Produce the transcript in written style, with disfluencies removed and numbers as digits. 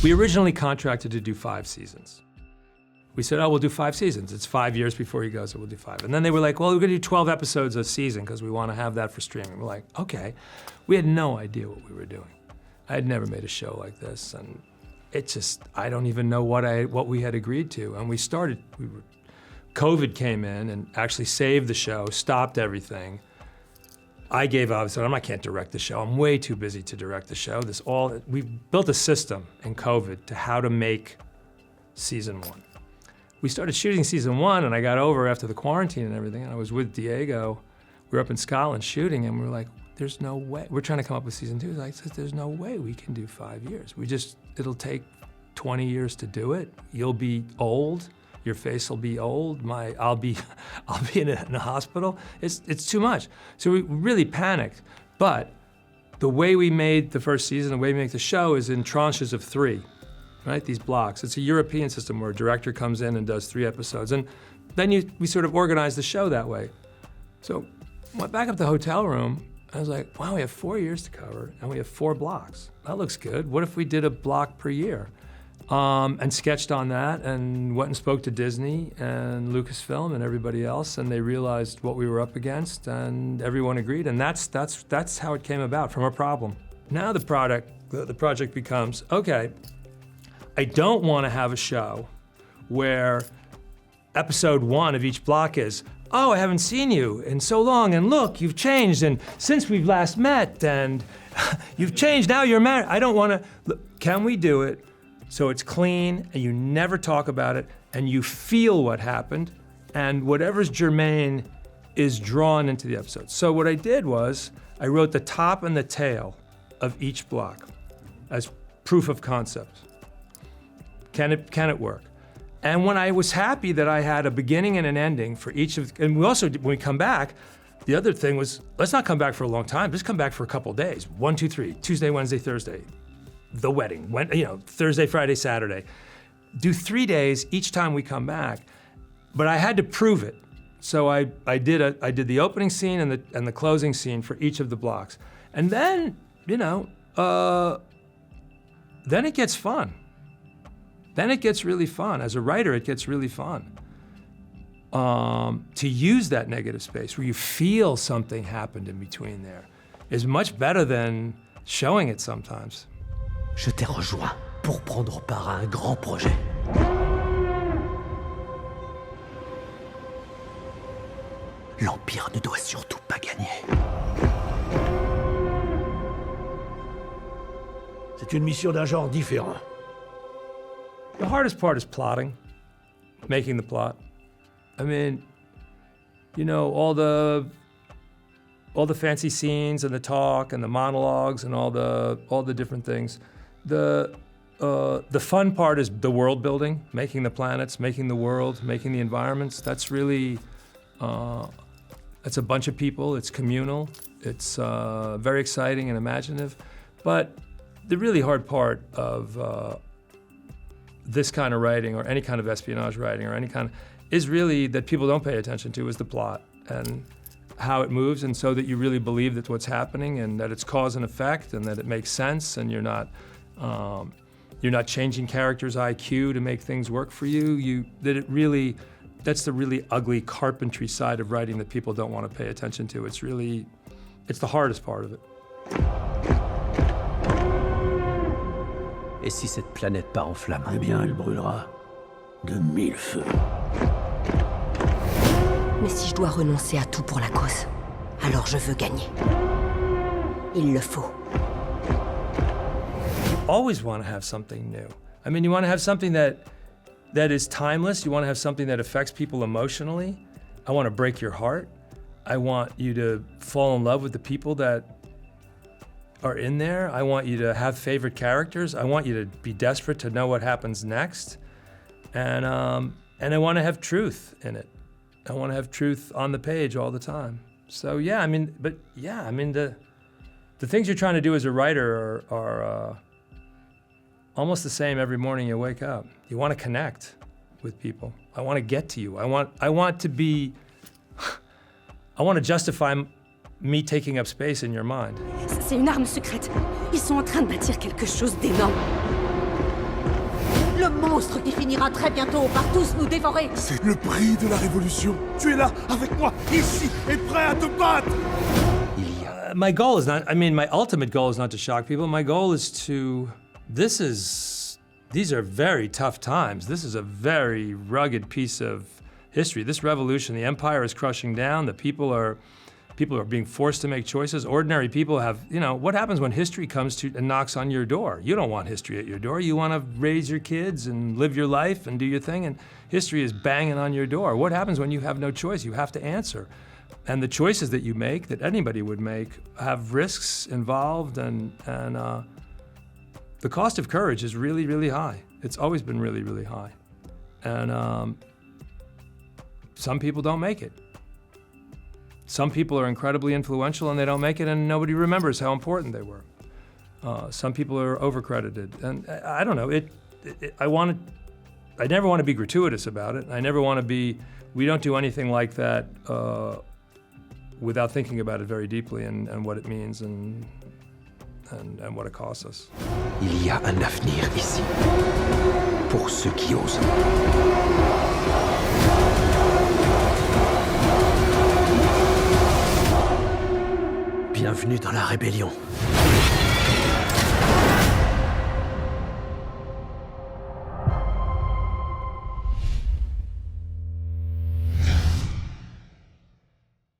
We originally contracted to do 5 seasons. We said, oh, we'll do 5 seasons. It's 5 years before he goes, so we'll do 5. And then they were like, well, we're gonna do 12 episodes a season because we want to have that for streaming. We're like, okay. We had no idea what we were doing. I had never made a show like this, and it just, I don't even know what we had agreed to. And COVID came in and actually saved the show, stopped everything. I gave up, I said, I can't direct the show. I'm way too busy to direct the show. We built a system in COVID to how to make season 1. We started shooting season 1, and I got over after the quarantine and everything, and I was with Diego. We were up in Scotland shooting, and we were like, there's no way. We're trying to come up with season 2. I said, there's no way we can do 5 years. It'll take 20 years to do it. You'll be old. Your face will be old. I'll be in a hospital. It's too much. So we really panicked. But the way we made the first season, the way we make the show is in tranches of 3. Right, these blocks. It's a European system where a director comes in and does 3 episodes, and then we sort of organize the show that way. So went back up to the hotel room, I was like, wow, we have 4 years to cover, and we have 4 blocks. That looks good. What if we did a block per year? And sketched on that, and went and spoke to Disney and Lucasfilm and everybody else, and they realized what we were up against, and everyone agreed, and that's how it came about, from a problem. Now the project becomes, okay, I don't want to have a show where episode 1 of each block is, oh, I haven't seen you in so long, and look, you've changed, and since we've last met, and you've changed, now you're married. I don't want to, can we do it so it's clean, and you never talk about it, and you feel what happened, and whatever's germane is drawn into the episode. So what I did was, I wrote the top and the tail of each block as proof of concept. Can it work? And when I was happy that I had a beginning and an ending for each of, and we also, when we come back, the other thing was, let's not come back for a long time, just come back for a couple of days. 1, 2, 3, Tuesday, Wednesday, Thursday. The wedding, Thursday, Friday, Saturday. Do 3 days each time we come back, but I had to prove it. So I did the opening scene and the closing scene for each of the blocks. And then, then it gets fun. Then it gets really fun. As a writer, it gets really fun. To use that negative space where you feel something happened in between there is much better than showing it sometimes. Je t'ai rejoint pour prendre part à un grand projet. L'Empire ne doit surtout pas gagner. C'est une mission d'un genre différent. The hardest part is plotting, making the plot. I mean, all the fancy scenes and the talk and the monologues and all the different things. The fun part is the world building, making the planets, making the world, making the environments. That's really, it's a bunch of people, it's communal, it's very exciting and imaginative. But the really hard part of this kind of writing or any kind of espionage writing or any kind is really that people don't pay attention to is the plot and how it moves, and so that you really believe that what's happening and that it's cause and effect and that it makes sense and you're not changing characters' IQ to make things work for you. That's the really ugly carpentry side of writing that people don't want to pay attention to. It's the hardest part of it. Et si cette planète part en flammes? Eh bien, elle brûlera de 1000 feux. Mais si je dois renoncer à tout pour la cause, alors je veux gagner. Il le faut. You always want to have something new. I mean, you want to have something that is timeless. You want to have something that affects people emotionally. I want to break your heart. I want you to fall in love with the people that are in there. I want you to have favorite characters. I want you to be desperate to know what happens next. And I want to have truth in it. I want to have truth on the page all the time. So the things you're trying to do as a writer are almost the same every morning you wake up. You want to connect with people. I want to get to you. I want to justify me taking up space in your mind. C'est une arme secrète. Ils sont en train de bâtir quelque chose d'énorme. Le monstre qui finira très bientôt par tous nous dévorer. C'est le prix de la révolution. Tu es là, avec moi, ici, et prêt à te battre. Il y a My goal is not, I mean, my ultimate goal is not to shock people. My goal is to, these are very tough times. This is a very rugged piece of history. This revolution, the empire is crushing down. The people are being forced to make choices. Ordinary people have, you know, what happens when history comes to and knocks on your door? You don't want history at your door. You want to raise your kids and live your life and do your thing, and history is banging on your door. What happens when you have no choice? You have to answer. And the choices that you make, that anybody would make, have risks involved, and the cost of courage is really, really high. It's always been really, really high. And some people don't make it. Some people are incredibly influential and they don't make it, and nobody remembers how important they were. Some people are overcredited, and I don't know. I never want to be gratuitous about it. I never want to be. We don't do anything like that without thinking about it very deeply and what it means and what it costs us. Il y a un avenir ici, pour ceux qui osent. Bienvenue dans la rébellion.